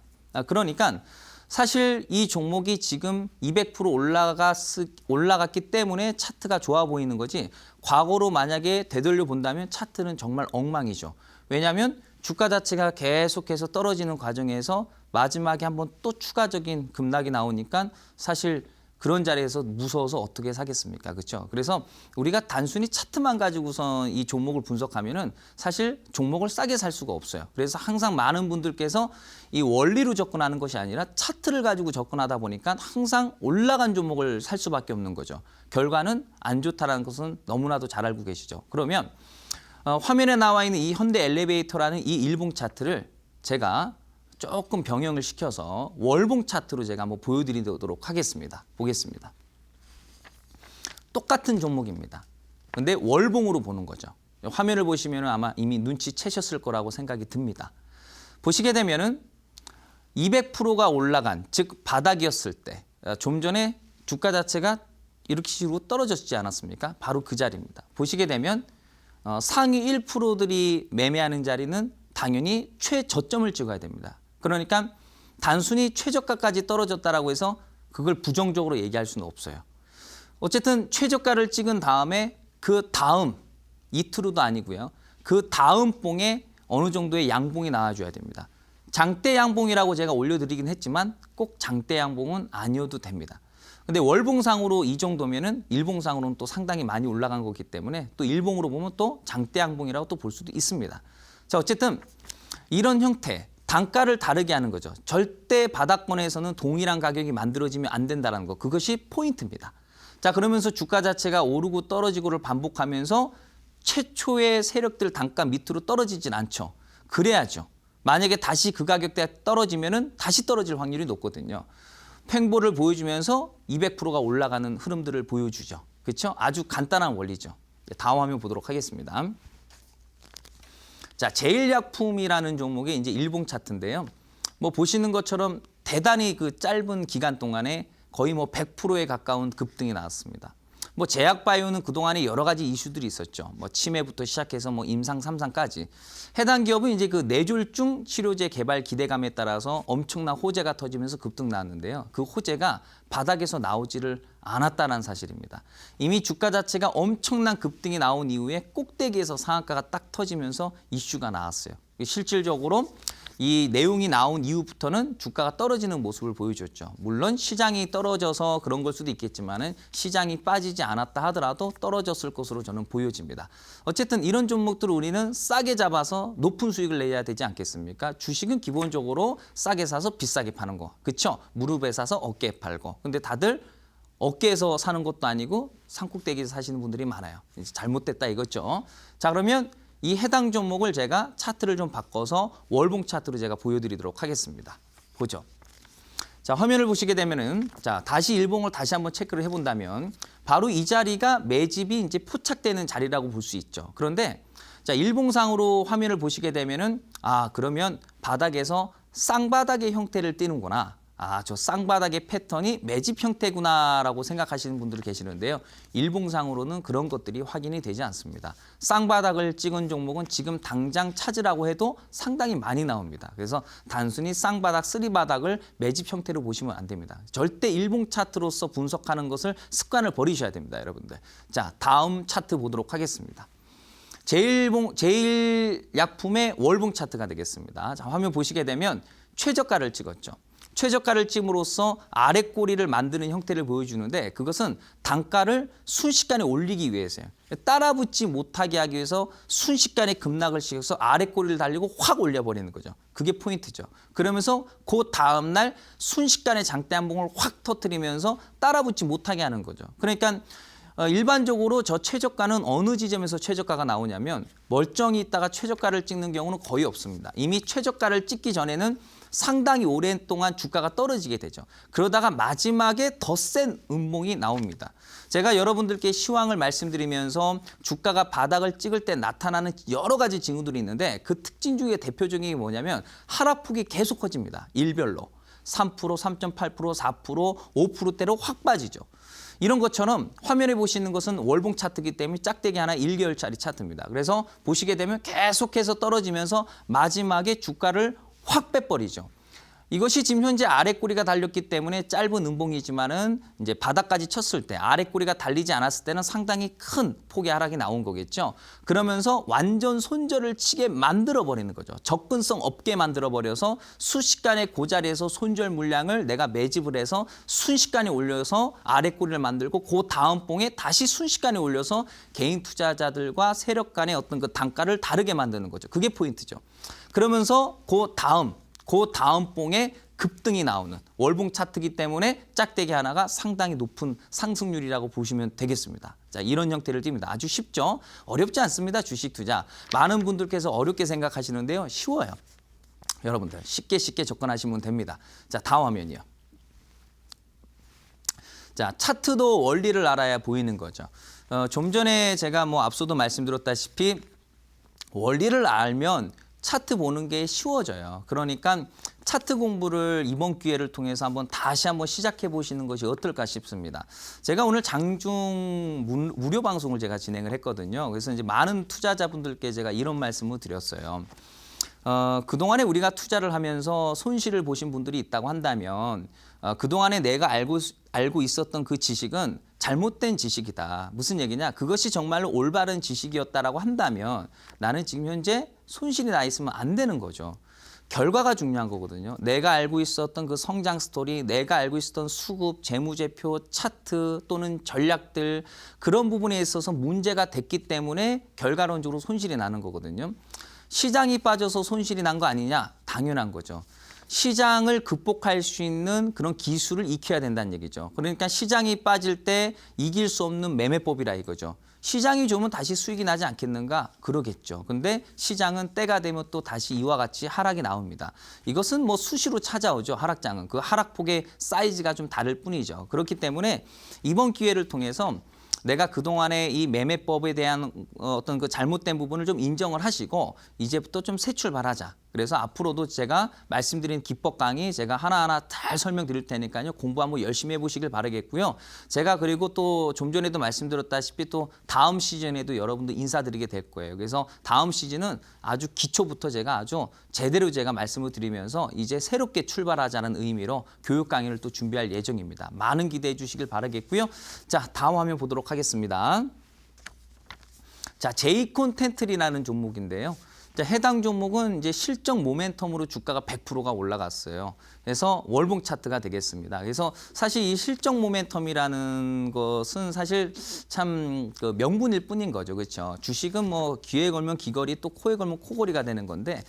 그러니까 사실 이 종목이 지금 200% 올라갔기 때문에 차트가 좋아 보이는 거지 과거로 만약에 되돌려 본다면 차트는 정말 엉망이죠. 왜냐하면 주가 자체가 계속해서 떨어지는 과정에서 마지막에 한번 또 추가적인 급락이 나오니까 사실 그런 자리에서 무서워서 어떻게 사겠습니까? 그렇죠? 그래서 우리가 단순히 차트만 가지고선 이 종목을 분석하면은 사실 종목을 싸게 살 수가 없어요. 그래서 항상 많은 분들께서 이 원리로 접근하는 것이 아니라 차트를 가지고 접근하다 보니까 항상 올라간 종목을 살 수밖에 없는 거죠. 결과는 안 좋다는 것은 너무나도 잘 알고 계시죠. 그러면 화면에 나와 있는 이 현대 엘리베이터라는 이 일봉 차트를 제가 조금 병행을 시켜서 월봉 차트로 제가 한번 보여드리도록 하겠습니다. 보겠습니다. 똑같은 종목입니다. 근데 월봉으로 보는 거죠. 화면을 보시면 아마 이미 눈치채셨을 거라고 생각이 듭니다. 보시게 되면은 200%가 올라간, 즉 바닥이었을 때, 좀 전에 주가 자체가 이렇게 식으로 떨어졌지 않았습니까? 바로 그 자리입니다. 보시게 되면 상위 1%들이 매매하는 자리는 당연히 최저점을 찍어야 됩니다. 그러니까 단순히 최저가까지 떨어졌다라고 해서 그걸 부정적으로 얘기할 수는 없어요. 어쨌든 최저가를 찍은 다음에 그 다음 이틀후도 아니고요. 그 다음 봉에 어느 정도의 양봉이 나와줘야 됩니다. 장대 양봉이라고 제가 올려드리긴 했지만 꼭 장대 양봉은 아니어도 됩니다. 근데 월봉상으로 이 정도면은 일봉상으로는 또 상당히 많이 올라간 거기 때문에 또 일봉으로 보면 또 장대 양봉이라고 또 볼 수도 있습니다. 자, 어쨌든 이런 형태, 단가를 다르게 하는 거죠. 절대 바닥권에서는 동일한 가격이 만들어지면 안 된다는 거. 그것이 포인트입니다. 자, 그러면서 주가 자체가 오르고 떨어지고를 반복하면서 최초의 세력들 단가 밑으로 떨어지진 않죠. 그래야죠. 만약에 다시 그 가격대가 떨어지면은 다시 떨어질 확률이 높거든요. 횡보를 보여주면서 200%가 올라가는 흐름들을 보여주죠. 그렇죠? 아주 간단한 원리죠. 다음 화면 보도록 하겠습니다. 자, 제일약품이라는 종목의 이제 일봉 차트인데요. 뭐 보시는 것처럼 대단히 그 짧은 기간 동안에 거의 뭐 100%에 가까운 급등이 나왔습니다. 뭐 제약바이오는 그동안에 여러 가지 이슈들이 있었죠. 뭐 치매부터 시작해서 뭐 임상 3상까지. 해당 기업은 이제 그 뇌졸중 치료제 개발 기대감에 따라서 엄청난 호재가 터지면서 급등 나왔는데요. 그 호재가 바닥에서 나오지를 않았다는 사실입니다. 이미 주가 자체가 엄청난 급등이 나온 이후에 꼭대기에서 상한가가 딱 터지면서 이슈가 나왔어요. 실질적으로 이 내용이 나온 이후부터는 주가가 떨어지는 모습을 보여줬죠. 물론 시장이 떨어져서 그런 걸 수도 있겠지만은 시장이 빠지지 않았다 하더라도 떨어졌을 것으로 저는 보여집니다. 어쨌든 이런 종목들을 우리는 싸게 잡아서 높은 수익을 내야 되지 않겠습니까? 주식은 기본적으로 싸게 사서 비싸게 파는 거. 그렇죠? 무릎에 사서 어깨에 팔고. 근데 다들 어깨에서 사는 것도 아니고 산꼭대기에서 사시는 분들이 많아요. 이제 잘못됐다 이거죠. 자, 그러면 이 해당 종목을 제가 차트를 좀 바꿔서 월봉 차트로 제가 보여드리도록 하겠습니다. 보죠. 자, 화면을 보시게 되면은 자, 다시 일봉을 다시 한번 체크를 해본다면 바로 이 자리가 매집이 이제 포착되는 자리라고 볼 수 있죠. 그런데 자, 일봉상으로 화면을 보시게 되면은 그러면 바닥에서 쌍바닥의 형태를 띠는구나. 저 쌍바닥의 패턴이 매집 형태구나라고 생각하시는 분들이 계시는데요. 일봉상으로는 그런 것들이 확인이 되지 않습니다. 쌍바닥을 찍은 종목은 지금 당장 찾으라고 해도 상당히 많이 나옵니다. 그래서 단순히 쌍바닥, 쓰리바닥을 매집 형태로 보시면 안 됩니다. 절대 일봉 차트로서 분석하는 것을 습관을 버리셔야 됩니다, 여러분들. 자, 다음 차트 보도록 하겠습니다. 제일약품의 월봉 차트가 되겠습니다. 자, 화면 보시게 되면 최저가를 찍었죠. 최저가를 찍음으로써 아래 꼬리를 만드는 형태를 보여주는데 그것은 단가를 순식간에 올리기 위해서요. 따라붙지 못하게 하기 위해서 순식간에 급락을 시켜서 아래 꼬리를 달리고 확 올려버리는 거죠. 그게 포인트죠. 그러면서 그 다음날 순식간에 장대 한봉을 확 터뜨리면서 따라붙지 못하게 하는 거죠. 그러니까 일반적으로 저 최저가는 어느 지점에서 최저가가 나오냐면 멀쩡히 있다가 최저가를 찍는 경우는 거의 없습니다. 이미 최저가를 찍기 전에는 상당히 오랜 동안 주가가 떨어지게 되죠. 그러다가 마지막에 더 센 음봉이 나옵니다. 제가 여러분들께 시황을 말씀드리면서 주가가 바닥을 찍을 때 나타나는 여러 가지 징후들이 있는데 그 특징 중에 대표적인 게 뭐냐면 하락폭이 계속 커집니다. 일별로. 3%, 3.8%, 4%, 5%대로 확 빠지죠. 이런 것처럼 화면에 보시는 것은 월봉 차트이기 때문에 짝대기 하나 1개월짜리 차트입니다. 그래서 보시게 되면 계속해서 떨어지면서 마지막에 주가를 확 빼버리죠. 이것이 지금 현재 아랫꼬리가 달렸기 때문에 짧은 음봉이지만은 이제 바닥까지 쳤을 때 아랫꼬리가 달리지 않았을 때는 상당히 큰 폭의 하락이 나온 거겠죠. 그러면서 완전 손절을 치게 만들어 버리는 거죠. 접근성 없게 만들어 버려서 순식간에 그 자리에서 손절 물량을 내가 매집을 해서 순식간에 올려서 아랫꼬리를 만들고 그 다음 봉에 다시 순식간에 올려서 개인 투자자들과 세력 간의 어떤 그 단가를 다르게 만드는 거죠. 그게 포인트죠. 그러면서 그 다음 봉에 급등이 나오는 월봉 차트이기 때문에 짝대기 하나가 상당히 높은 상승률이라고 보시면 되겠습니다. 자, 이런 형태를 띱니다. 아주 쉽죠? 어렵지 않습니다. 주식 투자. 많은 분들께서 어렵게 생각하시는데요. 쉬워요. 여러분들 쉽게 접근하시면 됩니다. 자, 다음 화면이요. 자, 차트도 원리를 알아야 보이는 거죠. 좀 전에 제가 뭐 앞서도 말씀드렸다시피 원리를 알면 차트 보는 게 쉬워져요. 그러니까 차트 공부를 이번 기회를 통해서 다시 한번 시작해 보시는 것이 어떨까 싶습니다. 제가 오늘 장중 무료 방송을 제가 진행을 했거든요. 그래서 이제 많은 투자자분들께 제가 이런 말씀을 드렸어요. 그동안에 우리가 투자를 하면서 손실을 보신 분들이 있다고 한다면 그동안에 내가 알고 있었던 그 지식은 잘못된 지식이다. 무슨 얘기냐? 그것이 정말로 올바른 지식이었다라고 한다면 나는 지금 현재 손실이 나 있으면 안 되는 거죠. 결과가 중요한 거거든요. 내가 알고 있었던 그 성장 스토리, 내가 알고 있었던 수급, 재무제표, 차트 또는 전략들 그런 부분에 있어서 문제가 됐기 때문에 결과론적으로 손실이 나는 거거든요. 시장이 빠져서 손실이 난 거 아니냐? 당연한 거죠. 시장을 극복할 수 있는 그런 기술을 익혀야 된다는 얘기죠. 그러니까 시장이 빠질 때 이길 수 없는 매매법이라 이거죠. 시장이 좋으면 다시 수익이 나지 않겠는가? 그러겠죠. 근데 시장은 때가 되면 또 다시 이와 같이 하락이 나옵니다. 이것은 뭐 수시로 찾아오죠. 하락장은. 그 하락폭의 사이즈가 좀 다를 뿐이죠. 그렇기 때문에 이번 기회를 통해서 내가 그동안의 이 매매법에 대한 어떤 그 잘못된 부분을 좀 인정을 하시고 이제부터 좀 새 출발하자. 그래서 앞으로도 제가 말씀드린 기법 강의 제가 하나하나 잘 설명드릴 테니까요. 공부 한번 열심히 해보시길 바라겠고요. 제가 그리고 또 좀 전에도 말씀드렸다시피 또 다음 시즌에도 여러분들 인사드리게 될 거예요. 그래서 다음 시즌은 아주 기초부터 제가 아주 제대로 제가 말씀을 드리면서 이제 새롭게 출발하자는 의미로 교육 강의를 또 준비할 예정입니다. 많은 기대해 주시길 바라겠고요. 자, 다음 화면 보도록 하겠습니다. 자, 제이콘텐트리라는 종목인데요. 자, 해당 종목은 이제 실적 모멘텀으로 주가가 100%가 올라갔어요. 그래서 월봉 차트가 되겠습니다. 그래서 사실 이 실적 모멘텀이라는 것은 사실 참 그 명분일 뿐인 거죠. 그렇죠? 주식은 뭐 귀에 걸면 귀걸이 또 코에 걸면 코걸이가 되는 건데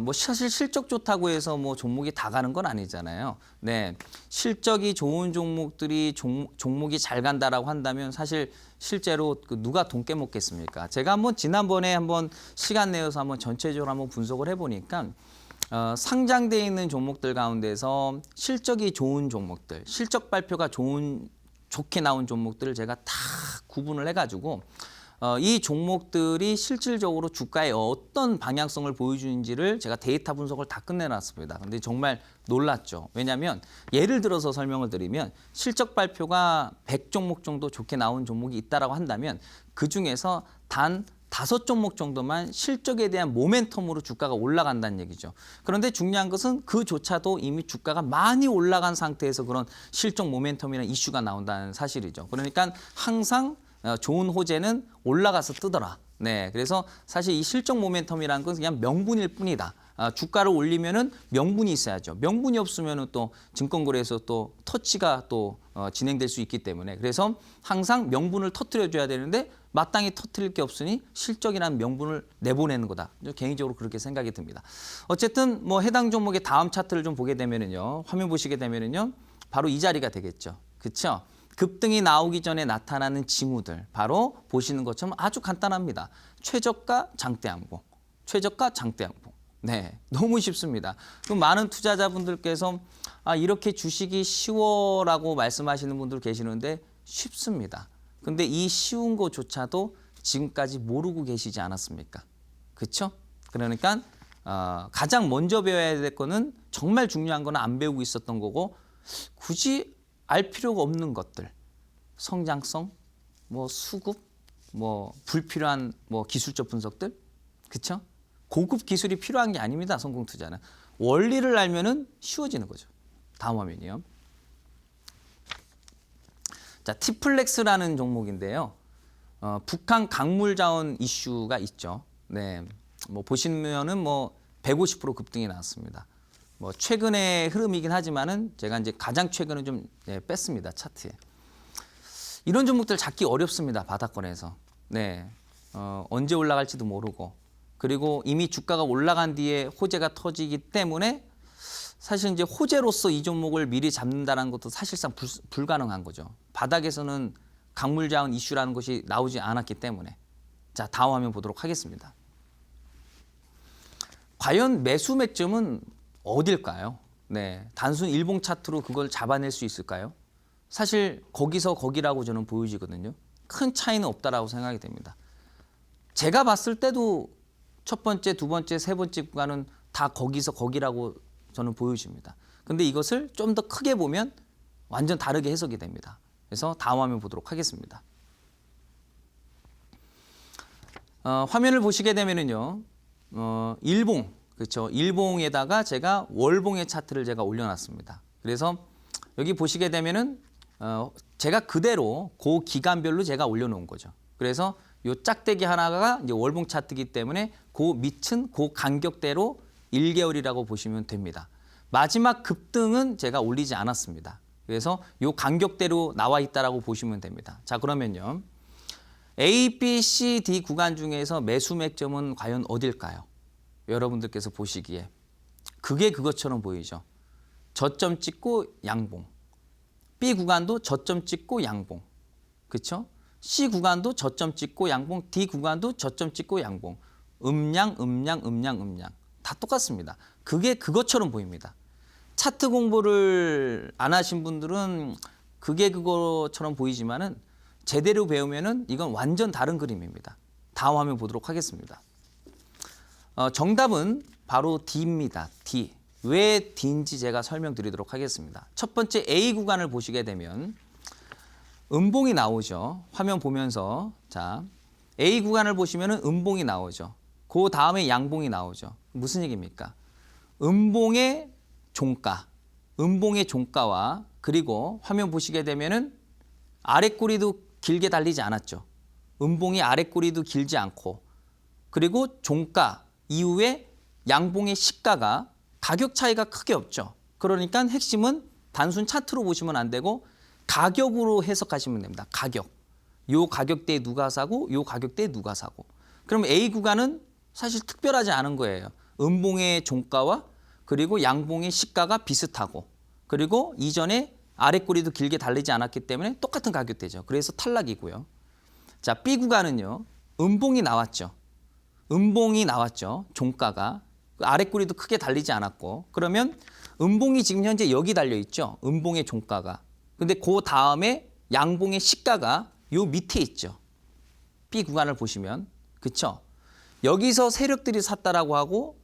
뭐 사실 실적 좋다고 해서 뭐 종목이 다 가는 건 아니잖아요. 네. 실적이 좋은 종목들이 종목이 잘 간다라고 한다면 사실 실제로 누가 돈 깨먹겠습니까? 제가 한번 지난번에 한번 시간 내어서 한번 전체적으로 한번 분석을 해보니까 상장돼 있는 종목들 가운데서 실적이 좋은 종목들, 실적 발표가 좋게 나온 종목들을 제가 다 구분을 해가지고 이 종목들이 실질적으로 주가에 어떤 방향성을 보여주는지를 제가 데이터 분석을 다 끝내놨습니다. 근데 정말 놀랐죠. 왜냐하면 예를 들어서 설명을 드리면 실적 발표가 100종목 정도 좋게 나온 종목이 있다라고 한다면 그중에서 단 5종목 정도만 실적에 대한 모멘텀으로 주가가 올라간다는 얘기죠. 그런데 중요한 것은 그조차도 이미 주가가 많이 올라간 상태에서 그런 실적 모멘텀이라는 이슈가 나온다는 사실이죠. 그러니까 항상 좋은 호재는 올라가서 뜨더라. 네, 그래서 사실 이 실적 모멘텀이라는 건 그냥 명분일 뿐이다. 주가를 올리면은 명분이 있어야죠. 명분이 없으면은 또 증권거래에서 또 터치가 또 진행될 수 있기 때문에 그래서 항상 명분을 터뜨려줘야 되는데 마땅히 터뜨릴 게 없으니 실적이라는 명분을 내보내는 거다. 개인적으로 그렇게 생각이 듭니다. 어쨌든 뭐 해당 종목의 다음 차트를 좀 보게 되면은요, 화면 보시게 되면은요, 바로 이 자리가 되겠죠. 그렇죠? 급등이 나오기 전에 나타나는 징후들 바로 보시는 것처럼 아주 간단합니다. 최저가 장대양봉, 최저가 장대양봉. 네, 너무 쉽습니다. 그럼 많은 투자자분들께서 이렇게 주식이 쉬워라고 말씀하시는 분들 계시는데 쉽습니다. 근데 이 쉬운 것조차도 지금까지 모르고 계시지 않았습니까? 그렇죠? 그러니까 가장 먼저 배워야 될 거는 정말 중요한 거는 안 배우고 있었던 거고 굳이 알 필요가 없는 것들, 성장성, 뭐 수급, 뭐 불필요한 뭐 기술적 분석들, 그렇죠? 고급 기술이 필요한 게 아닙니다. 성공 투자는 원리를 알면은 쉬워지는 거죠. 다음 화면이요. 자, 티플렉스라는 종목인데요. 북한 강물 자원 이슈가 있죠. 네, 뭐 보시면은 뭐 150% 급등이 나왔습니다. 뭐 최근의 흐름이긴 하지만은 제가 이제 가장 최근에 좀 뺐습니다. 차트에. 이런 종목들 잡기 어렵습니다. 바닥권에서. 네, 언제 올라갈지도 모르고 그리고 이미 주가가 올라간 뒤에 호재가 터지기 때문에 사실 이제 호재로서 이 종목을 미리 잡는다는 것도 사실상 불가능한 거죠. 바닥에서는 강물자원 이슈라는 것이 나오지 않았기 때문에. 자, 다음 화면 보도록 하겠습니다. 과연 매수 맥점은 어딜까요? 네, 단순 일봉 차트로 그걸 잡아낼 수 있을까요? 사실 거기서 거기라고 저는 보여지거든요. 큰 차이는 없다라고 생각이 됩니다. 제가 봤을 때도 첫 번째, 두 번째, 세 번째 구간은 다 거기서 거기라고 저는 보여집니다. 근데 이것을 좀 더 크게 보면 완전 다르게 해석이 됩니다. 그래서 다음 화면 보도록 하겠습니다. 화면을 보시게 되면은요, 일봉, 그렇죠? 일봉에다가 제가 월봉의 차트를 제가 올려놨습니다. 그래서 여기 보시게 되면은 제가 그대로 그 기간별로 제가 올려놓은 거죠. 그래서 요 짝대기 하나가 이제 월봉 차트이기 때문에 그 밑은 그 간격대로 1개월이라고 보시면 됩니다. 마지막 급등은 제가 올리지 않았습니다. 그래서 이 간격대로 나와 있다라고 보시면 됩니다. 자, 그러면요. A, B, C, D 구간 중에서 매수 맥점은 과연 어딜까요? 여러분들께서 보시기에 그게 그것처럼 보이죠. 저점 찍고 양봉. B 구간도 저점 찍고 양봉. 그렇죠? C 구간도 저점 찍고 양봉, D 구간도 저점 찍고 양봉. 음양. 다 똑같습니다. 그게 그것처럼 보입니다. 차트 공부를 안 하신 분들은 그게 그것처럼 보이지만은 제대로 배우면은 이건 완전 다른 그림입니다. 다음 화면 보도록 하겠습니다. 정답은 바로 D입니다. D. 왜 D인지 제가 설명드리도록 하겠습니다. 첫 번째 A 구간을 보시게 되면 음봉이 나오죠. 화면 보면서 자 A 구간을 보시면은 음봉이 나오죠. 그 다음에 양봉이 나오죠. 무슨 얘기입니까? 음봉의 종가와 그리고 화면 보시게 되면은 아랫꼬리도 길게 달리지 않았죠. 음봉이 아랫꼬리도 길지 않고 그리고 종가 이후에 양봉의 시가가 가격 차이가 크게 없죠. 그러니까 핵심은 단순 차트로 보시면 안 되고 가격으로 해석하시면 됩니다. 가격. 요 가격대에 누가 사고 요 가격대에 누가 사고. 그럼 A 구간은 사실 특별하지 않은 거예요. 음봉의 종가와 그리고 양봉의 시가가 비슷하고 그리고 이전에 아랫꼬리도 길게 달리지 않았기 때문에 똑같은 가격대죠. 그래서 탈락이고요. 자, B 구간은요. 음봉이 나왔죠. 종가가. 아랫꼬리도 크게 달리지 않았고 그러면 음봉이 지금 현재 여기 달려 있죠. 음봉의 종가가. 근데 그 다음에 양봉의 시가가 요 밑에 있죠. B 구간을 보시면. 그렇죠? 여기서 세력들이 샀다라고 하고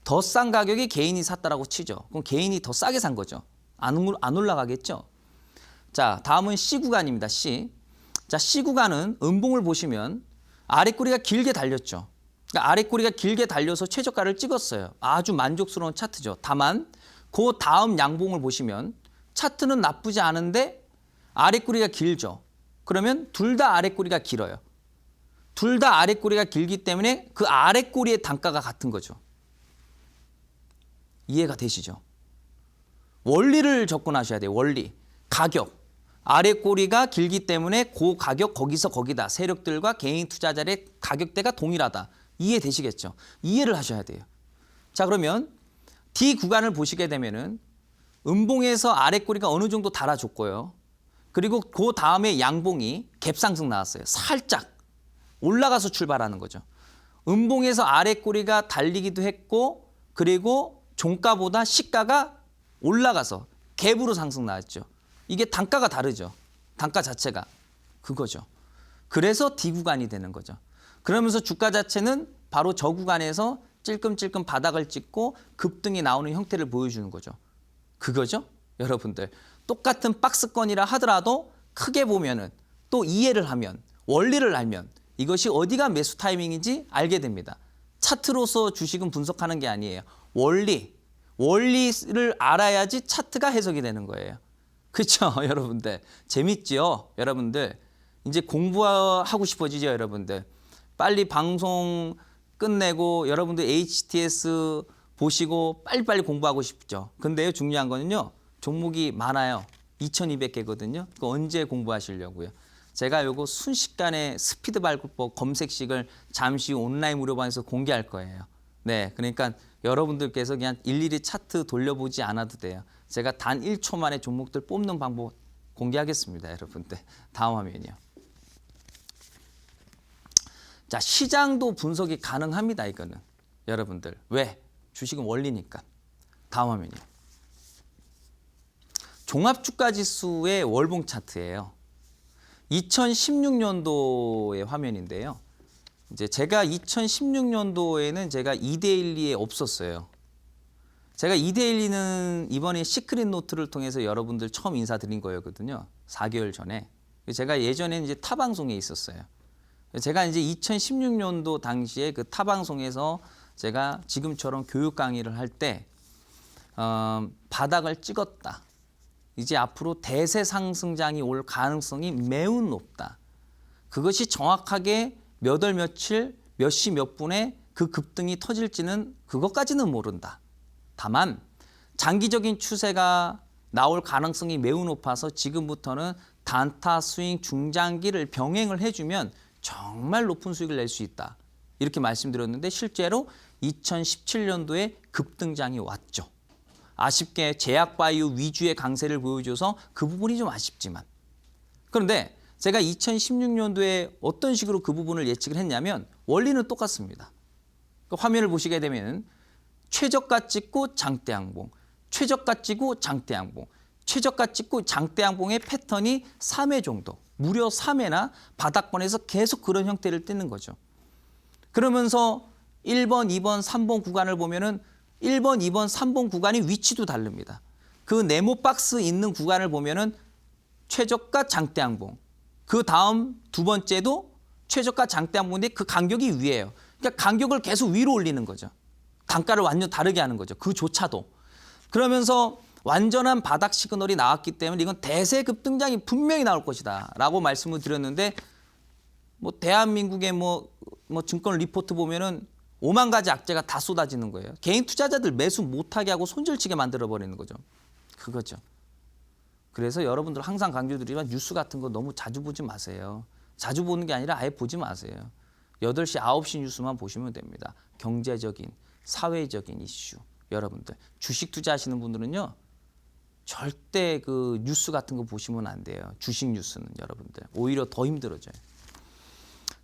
더 싼 가격에 개인이 샀다라고 치죠. 그럼 개인이 더 싸게 산 거죠. 안 올라가겠죠. 자, 다음은 C 구간입니다. C. 자, C 구간은 음봉을 보시면 아랫꼬리가 길게 달렸죠. 그러니까 아랫꼬리가 길게 달려서 최저가를 찍었어요. 아주 만족스러운 차트죠. 다만 그 다음 양봉을 보시면 차트는 나쁘지 않은데 아랫꼬리가 길죠. 그러면 둘 다 아랫꼬리가 길어요. 둘 다 아랫꼬리가 길기 때문에 그 아랫꼬리의 단가가 같은 거죠. 이해가 되시죠? 원리를 접근하셔야 돼요. 원리. 가격. 아랫꼬리가 길기 때문에 그 가격 거기서 거기다. 세력들과 개인 투자자의 가격대가 동일하다. 이해되시겠죠? 이해를 하셔야 돼요. 자, 그러면 D 구간을 보시게 되면은 음봉에서 아랫꼬리가 어느 정도 달아줬고요. 그리고 그 다음에 양봉이 갭상승 나왔어요. 살짝 올라가서 출발하는 거죠. 음봉에서 아랫꼬리가 달리기도 했고 그리고 종가보다 시가가 올라가서 갭으로 상승 나왔죠. 이게 단가가 다르죠. 단가 자체가 그거죠. 그래서 D 구간이 되는 거죠. 그러면서 주가 자체는 바로 저 구간에서 찔끔찔끔 바닥을 찍고 급등이 나오는 형태를 보여주는 거죠. 그거죠? 여러분들 똑같은 박스권이라 하더라도 크게 보면은 또 이해를 하면 원리를 알면 이것이 어디가 매수 타이밍인지 알게 됩니다. 차트로서 주식은 분석하는 게 아니에요. 원리를 알아야지 차트가 해석이 되는 거예요. 그렇죠? 여러분들 재밌지요? 여러분들 이제 공부하고 싶어지죠? 여러분들 빨리 방송 끝내고 여러분들 HTS 보시고 빨리빨리 공부하고 싶죠. 근데요 중요한 거는요. 종목이 많아요. 2200개거든요. 그거 언제 공부하시려고요? 제가 요거 순식간에 스피드 발굴법 검색식을 잠시 후 온라인 무료반에서 공개할 거예요. 네, 그러니까 여러분들께서 그냥 일일이 차트 돌려보지 않아도 돼요. 제가 단 1초 만에 종목들 뽑는 방법 공개하겠습니다. 여러분들. 다음 화면이요. 자, 시장도 분석이 가능합니다. 이거는. 여러분들. 왜? 주식은 원리니까. 다음 화면이요. 종합주가지수의 월봉 차트예요. 2016년도의 화면인데요. 이제 제가 2016년도에는 제가 2대1에 없었어요. 제가 2대1는 이번에 시크릿 노트를 통해서 여러분들 처음 인사드린 거였거든요. 4개월 전에. 제가 예전에는 이제 타방송에 있었어요. 제가 이제 2016년도 당시에 그 타방송에서 제가 지금처럼 교육 강의를 할 때 바닥을 찍었다. 이제 앞으로 대세 상승장이 올 가능성이 매우 높다. 그것이 정확하게 몇 월 며칠 몇 시 몇 분에 그 급등이 터질지는 그것까지는 모른다. 다만 장기적인 추세가 나올 가능성이 매우 높아서 지금부터는 단타 스윙 중장기를 병행을 해주면 정말 높은 수익을 낼 수 있다. 이렇게 말씀드렸는데 실제로 2017년도에 급등장이 왔죠. 아쉽게 제약바이오 위주의 강세를 보여줘서 그 부분이 좀 아쉽지만. 그런데 제가 2016년도에 어떤 식으로 그 부분을 예측을 했냐면 원리는 똑같습니다. 그 화면을 보시게 되면 최저가 찍고 장대 양봉, 최저가 찍고 장대 양봉, 최저가 찍고 장대 양봉의 패턴이 3회 정도, 무려 3회나 바닥권에서 계속 그런 형태를 띠는 거죠. 그러면서 1번, 2번, 3번 구간을 보면은 1번, 2번, 3번 구간이 위치도 다릅니다. 그 네모 박스 있는 구간을 보면은 최저가 장대 양봉, 그 다음 두 번째도 최저가 장대 양봉인데 그 간격이 위에요. 그러니까 간격을 계속 위로 올리는 거죠. 단가를 완전 다르게 하는 거죠. 그조차도. 그러면서 완전한 바닥 시그널이 나왔기 때문에 이건 대세 급등장이 분명히 나올 것이다 라고 말씀을 드렸는데 뭐 대한민국의 뭐 증권 리포트 보면은 5만 가지 악재가 다 쏟아지는 거예요. 개인 투자자들 매수 못하게 하고 손절치게 만들어버리는 거죠. 그거죠. 그래서 여러분들 항상 강조드리지만 뉴스 같은 거 너무 자주 보지 마세요. 자주 보는 게 아니라 아예 보지 마세요. 8시, 9시 뉴스만 보시면 됩니다. 경제적인, 사회적인 이슈. 여러분들 주식 투자하시는 분들은요. 절대 그 뉴스 같은 거 보시면 안 돼요. 주식 뉴스는 여러분들. 오히려 더 힘들어져요.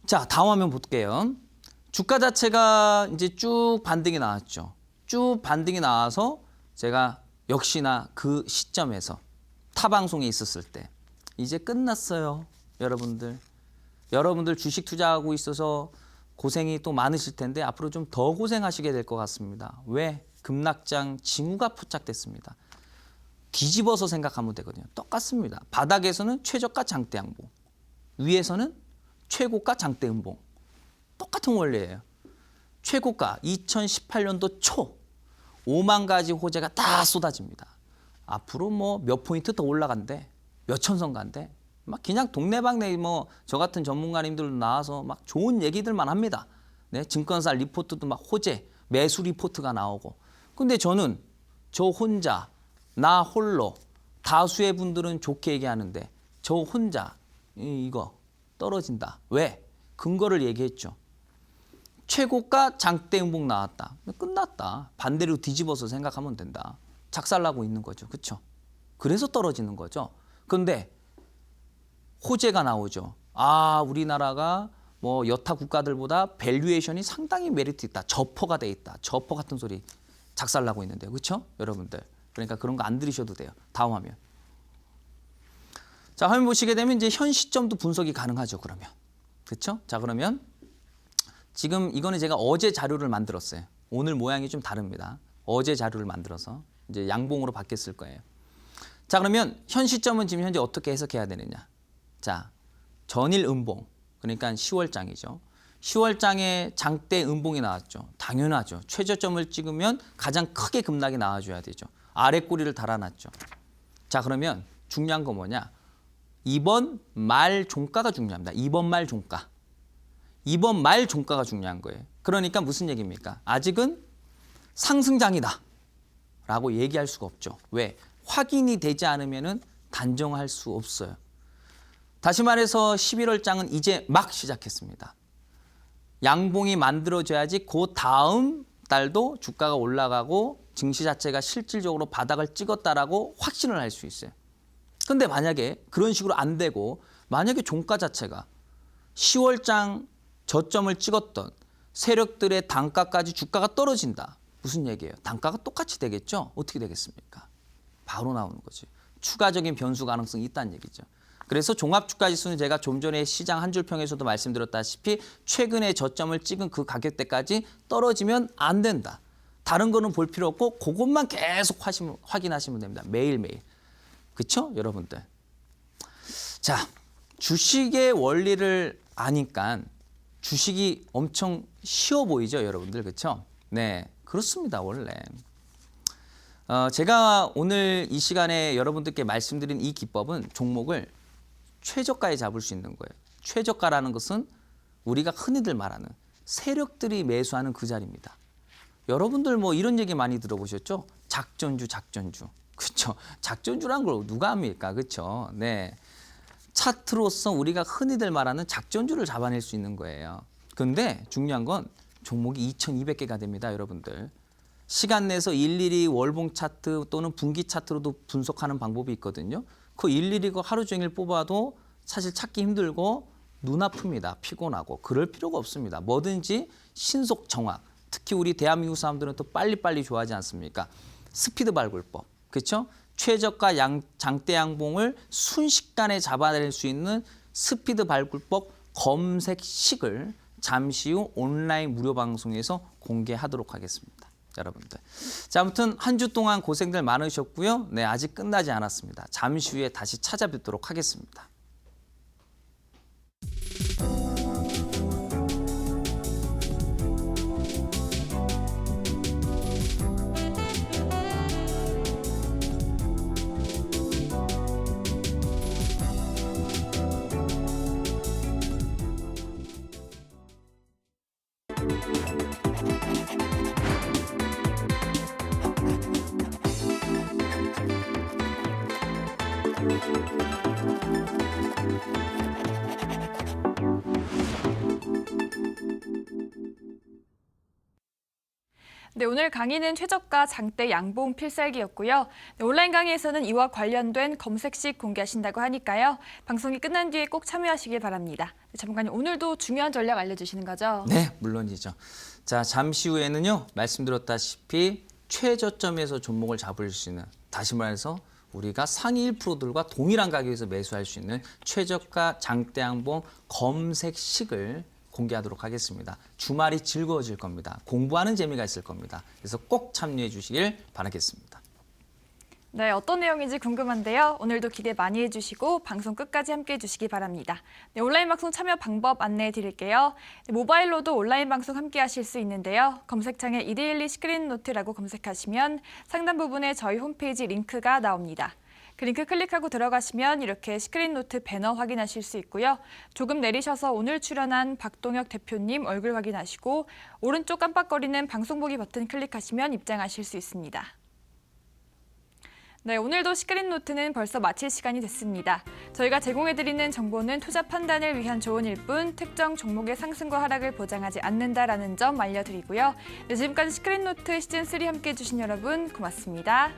자, 다음 화면 볼게요. 주가 자체가 이제 쭉 반등이 나왔죠. 쭉 반등이 나와서 제가 역시나 그 시점에서 타방송에 있었을 때 이제 끝났어요. 여러분들. 여러분들 주식 투자하고 있어서 고생이 또 많으실 텐데 앞으로 좀 더 고생하시게 될 것 같습니다. 왜? 급락장 징후가 포착됐습니다. 뒤집어서 생각하면 되거든요. 똑같습니다. 바닥에서는 최저가 장대 양봉, 위에서는 최고가 장대 음봉. 똑같은 원리예요. 최고가 2018년도 초 5만 가지 호재가 다 쏟아집니다. 앞으로 뭐 몇 포인트 더 올라간대, 몇 천선 간대. 막 그냥 동네방네 뭐 저 같은 전문가님들 나와서 막 좋은 얘기들만 합니다. 네, 증권사 리포트도 막 호재, 매수 리포트가 나오고. 근데 저는 저 혼자, 나 홀로 다수의 분들은 좋게 얘기하는데 저 혼자 이거 떨어진다. 왜? 근거를 얘기했죠. 최고가 장대 음봉 나왔다. 끝났다. 반대로 뒤집어서 생각하면 된다. 작살나고 있는 거죠. 그렇죠? 그래서 떨어지는 거죠. 그런데 호재가 나오죠. 아, 우리나라가 뭐 여타 국가들보다 밸류에이션이 상당히 메리트 있다. 저퍼가 돼 있다. 저퍼 같은 소리 작살나고 있는데요. 그렇죠? 여러분들. 그러니까 그런 거 안 들으셔도 돼요. 다음 화면. 자, 화면 보시게 되면 이제 현 시점도 분석이 가능하죠. 그러면. 그렇죠? 자, 그러면 지금 이거는 제가 어제 자료를 만들었어요. 오늘 모양이 좀 다릅니다. 어제 자료를 만들어서 이제 양봉으로 바뀌었을 거예요. 자, 그러면 현 시점은 지금 현재 어떻게 해석해야 되느냐. 자, 전일 음봉, 그러니까 10월장이죠. 10월장에 장대 음봉이 나왔죠. 당연하죠. 최저점을 찍으면 가장 크게 급락이 나와줘야 되죠. 아래 꼬리를 달아놨죠. 자, 그러면 중요한 거 뭐냐. 이번 말 종가가 중요합니다. 이번 말 종가. 이번 말 종가가 중요한 거예요. 그러니까 무슨 얘기입니까? 아직은 상승장이다 라고 얘기할 수가 없죠. 왜? 확인이 되지 않으면 단정할 수 없어요. 다시 말해서 11월장은 이제 막 시작했습니다. 양봉이 만들어져야지 그 다음 달도 주가가 올라가고 증시 자체가 실질적으로 바닥을 찍었다라고 확신을 할 수 있어요. 근데 만약에 그런 식으로 안 되고 만약에 종가 자체가 10월장 저점을 찍었던 세력들의 단가까지 주가가 떨어진다. 무슨 얘기예요? 단가가 똑같이 되겠죠? 어떻게 되겠습니까? 바로 나오는 거죠. 추가적인 변수 가능성이 있다는 얘기죠. 그래서 종합주가지수는 제가 좀 전에 시장 한 줄 평에서도 말씀드렸다시피 최근에 저점을 찍은 그 가격대까지 떨어지면 안 된다. 다른 거는 볼 필요 없고 그것만 계속 확인하시면 됩니다. 매일매일. 그렇죠? 여러분들. 자, 주식의 원리를 아니까 주식이 엄청 쉬워 보이죠, 여러분들. 그렇죠? 네, 그렇습니다, 원래. 제가 오늘 이 시간에 여러분들께 말씀드린 이 기법은 종목을 최저가에 잡을 수 있는 거예요. 최저가라는 것은 우리가 흔히들 말하는 세력들이 매수하는 그 자리입니다. 여러분들 뭐 이런 얘기 많이 들어보셨죠? 작전주, 작전주. 그렇죠? 작전주란 걸 누가 합니까? 그렇죠? 네. 차트로서 우리가 흔히들 말하는 작전주를 잡아낼 수 있는 거예요. 그런데 중요한 건 종목이 2,200개가 됩니다, 여러분들. 시간 내서 일일이 월봉 차트 또는 분기 차트로도 분석하는 방법이 있거든요. 그 일일이 그 하루 종일 뽑아도 사실 찾기 힘들고 눈 아픕니다. 피곤하고. 그럴 필요가 없습니다. 뭐든지 신속 정확. 특히 우리 대한민국 사람들은 또 빨리빨리 좋아하지 않습니까? 스피드 발굴법. 그렇죠? 최저가 장대 양봉을 순식간에 잡아낼 수 있는 스피드 발굴법 검색식을 잠시 후 온라인 무료 방송에서 공개하도록 하겠습니다. 여러분들. 자, 아무튼 한 주 동안 고생들 많으셨고요. 네, 아직 끝나지 않았습니다. 잠시 후에 다시 찾아뵙도록 하겠습니다.
네, 오늘 강의는 최저가 장대 양봉 필살기였고요. 네, 온라인 강의에서는 이와 관련된 검색식 공개하신다고 하니까요. 방송이 끝난 뒤에 꼭 참여하시길 바랍니다. 네, 전문가님, 오늘도 중요한 전략 알려주시는 거죠?
네, 물론이죠. 자, 잠시 후에는요, 말씀드렸다시피 최저점에서 종목을 잡을 수 있는, 다시 말해서 우리가 상위 1%들과 동일한 가격에서 매수할 수 있는 최저가 장대 양봉 검색식을 공개하도록 하겠습니다. 주말이 즐거워질 겁니다. 공부하는 재미가 있을 겁니다. 그래서 꼭 참여해 주시길 바라겠습니다.
네, 어떤 내용인지 궁금한데요. 오늘도 기대 많이 해주시고 방송 끝까지 함께해 주시기 바랍니다. 네, 온라인 방송 참여 방법 안내해 드릴게요. 네, 모바일로도 온라인 방송 함께 하실 수 있는데요. 검색창에 이데일리 시크릿노트라고 검색하시면 상단 부분에 저희 홈페이지 링크가 나옵니다. 그 링크 클릭하고 들어가시면 이렇게 시크릿노트 배너 확인하실 수 있고요. 조금 내리셔서 오늘 출연한 박동혁 대표님 얼굴 확인하시고 오른쪽 깜빡거리는 방송 보기 버튼 클릭하시면 입장하실 수 있습니다. 네, 오늘도 시크릿노트는 벌써 마칠 시간이 됐습니다. 저희가 제공해드리는 정보는 투자 판단을 위한 조언일 뿐 특정 종목의 상승과 하락을 보장하지 않는다라는 점 알려드리고요. 네, 지금까지 시크릿노트 시즌3 함께해 주신 여러분 고맙습니다.